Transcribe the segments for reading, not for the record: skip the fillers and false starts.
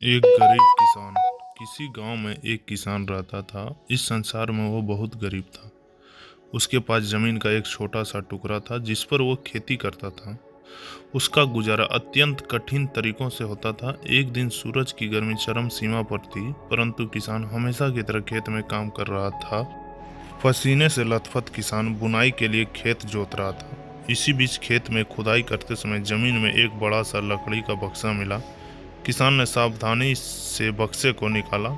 एक गरीब किसान। किसी गांव में एक किसान रहता था। इस संसार में वो बहुत गरीब था। उसके पास जमीन का एक छोटा सा टुकड़ा था जिस पर वो खेती करता था। उसका गुजारा अत्यंत कठिन तरीकों से होता था। एक दिन सूरज की गर्मी चरम सीमा पर थी, परंतु किसान हमेशा की तरह खेत में काम कर रहा था। पसीने से लथपथ किसान बुनाई के लिए खेत जोत रहा था। इसी बीच खेत में खुदाई करते समय जमीन में एक बड़ा सा लकड़ी का बक्सा मिला। किसान ने सावधानी से बक्से को निकाला।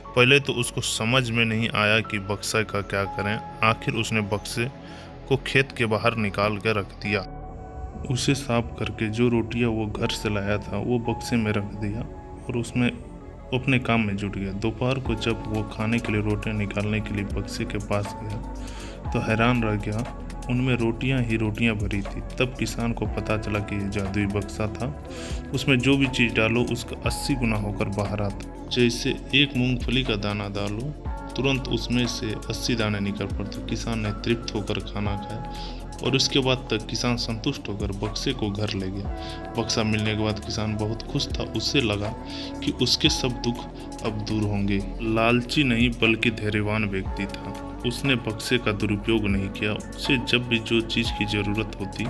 पहले तो उसको समझ में नहीं आया कि बक्से का क्या करें। आखिर उसने बक्से को खेत के बाहर निकाल कर रख दिया। उसे साफ करके जो रोटियां वो घर से लाया था वो बक्से में रख दिया और उसमें अपने काम में जुट गया। दोपहर को जब वो खाने के लिए रोटियां निकालने के लिए बक्से के पास गया तो हैरान रह गया। उनमें रोटियां ही रोटियां भरी थी। तब किसान को पता चला कि ये जादुई बक्सा था। उसमें जो भी चीज़ डालो उसका 80 गुना होकर बाहर आता। जैसे एक मूंगफली का दाना डालो, तुरंत उसमें से 80 दाने निकल पड़ते। किसान ने तृप्त होकर खाना खाया और उसके बाद तक किसान संतुष्ट होकर बक्से को घर ले गया। बक्सा मिलने के बाद किसान बहुत खुश था। उसे लगा कि उसके सब दुख अब दूर होंगे। लालची नहीं बल्कि धैर्यवान व्यक्ति था। उसने बक्से का दुरुपयोग नहीं किया। उसे जब भी जो चीज़ की ज़रूरत होती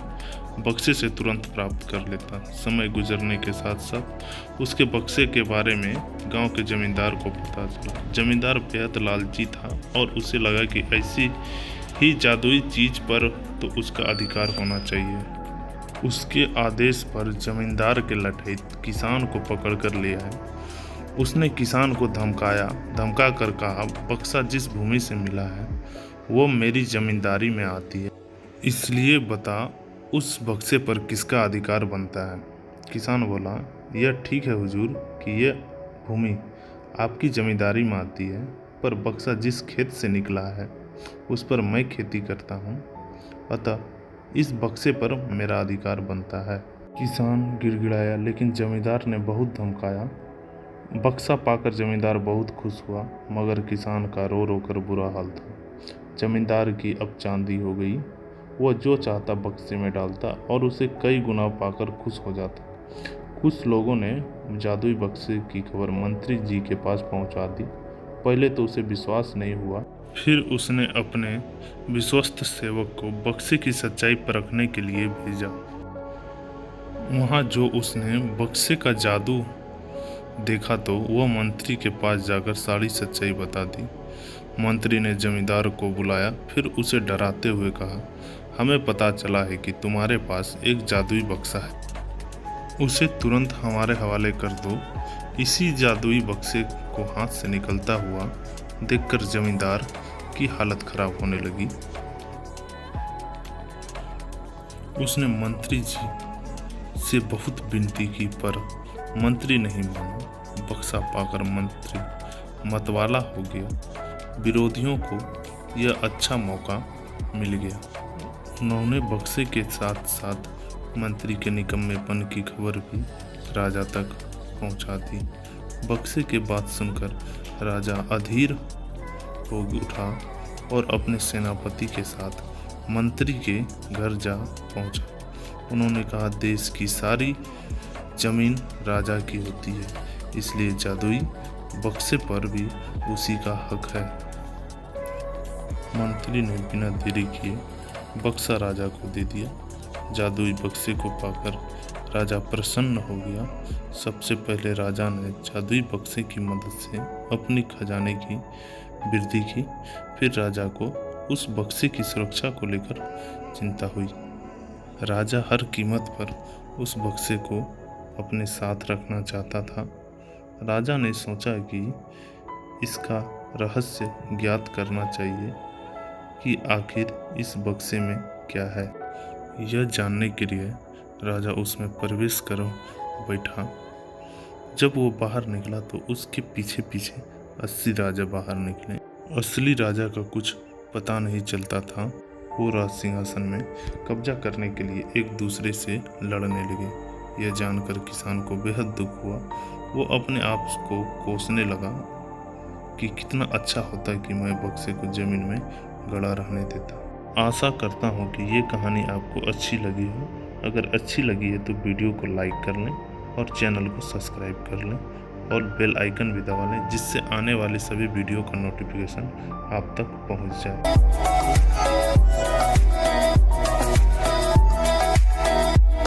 बक्से से तुरंत प्राप्त कर लेता। समय गुजरने के साथ साथ उसके बक्से के बारे में गांव के जमींदार को पता चला। जमींदार बेहद लालची था और उसे लगा कि ऐसी ही जादुई चीज पर तो उसका अधिकार होना चाहिए। उसके आदेश पर जमींदार के लठैत किसान को पकड़ कर ले आए। उसने किसान को धमका कर कहा, बक्सा जिस भूमि से मिला है वो मेरी जमींदारी में आती है, इसलिए बता उस बक्से पर किसका अधिकार बनता है। किसान बोला, यह ठीक है हुजूर कि यह भूमि आपकी जमींदारी में आती है, पर बक्सा जिस खेत से निकला है उस पर मैं खेती करता हूँ, अतः इस बक्से पर मेरा अधिकार बनता है। किसान गिड़गिड़ाया, लेकिन जमींदार ने बहुत धमकाया। बक्सा पाकर जमींदार बहुत खुश हुआ, मगर किसान का रो रो कर बुरा हाल था। जमींदार की अब चांदी हो गई। वह जो चाहता बक्से में डालता और उसे कई गुना पाकर खुश हो जाता। कुछ लोगों ने जादुई बक्से की खबर मंत्री जी के पास पहुंचा दी। पहले तो उसे विश्वास नहीं हुआ, फिर उसने अपने विश्वस्त सेवक को बक्से की सच्चाई परखने के लिए भेजा। वहां जो उसने बक्से का जादू देखा तो वह मंत्री के पास जाकर सारी सच्चाई बता दी। मंत्री ने जमींदार को बुलाया, फिर उसे डराते हुए कहा, हमें पता चला है कि तुम्हारे पास एक जादुई बक्सा है, उसे तुरंत हमारे हवाले कर दो। इसी जादुई बक्से को हाथ से निकलता हुआ देखकर जमींदार की हालत खराब होने लगी। उसने मंत्री जी से बहुत विनती की, पर मंत्री नहीं माना। बक्सा पाकर मंत्री मतवाला हो गया। विरोधियों को यह अच्छा मौका मिल गया। उन्होंने बक्से के साथ साथ मंत्री के निकम्मेपन की खबर भी राजा तक पहुंचा दी। बक्से के बात सुनकर राजा अधीर हो उठा और अपने सेनापति के साथ मंत्री के घर जा पहुंचा। उन्होंने कहा, देश की सारी जमीन राजा की होती है, इसलिए जादुई बक्से पर भी उसी का हक है। मंत्री ने बिना देरी किए बक्सा राजा को दे दिया। जादुई बक्से को पाकर राजा प्रसन्न हो गया। सबसे पहले राजा ने जादुई बक्से की मदद से अपनी खजाने की वृद्धि की। फिर राजा को उस बक्से की सुरक्षा को लेकर चिंता हुई। राजा हर कीमत पर उस बक्से को अपने साथ रखना चाहता था। राजा ने सोचा कि इसका रहस्य ज्ञात करना चाहिए कि आखिर इस बक्से में क्या है। यह जानने के लिए राजा उसमें प्रवेश कर बैठा। जब वो बाहर निकला तो उसके पीछे पीछे 80 राजा बाहर निकले। असली राजा का कुछ पता नहीं चलता था। वो राज सिंहासन में कब्जा करने के लिए एक दूसरे से लड़ने लगे। यह जानकर किसान को बेहद दुख हुआ। वो अपने आप को कोसने लगा कि कितना अच्छा होता कि मैं बक्से को जमीन में गड़ा रहने देता। आशा करता हूँ कि ये कहानी आपको अच्छी लगी हो। अगर अच्छी लगी है तो वीडियो को लाइक कर लें और चैनल को सब्सक्राइब कर लें। और बेल आइकन भी दबा लें, जिससे आने वाली सभी वीडियो का नोटिफिकेशन आप तक पहुंच जाए।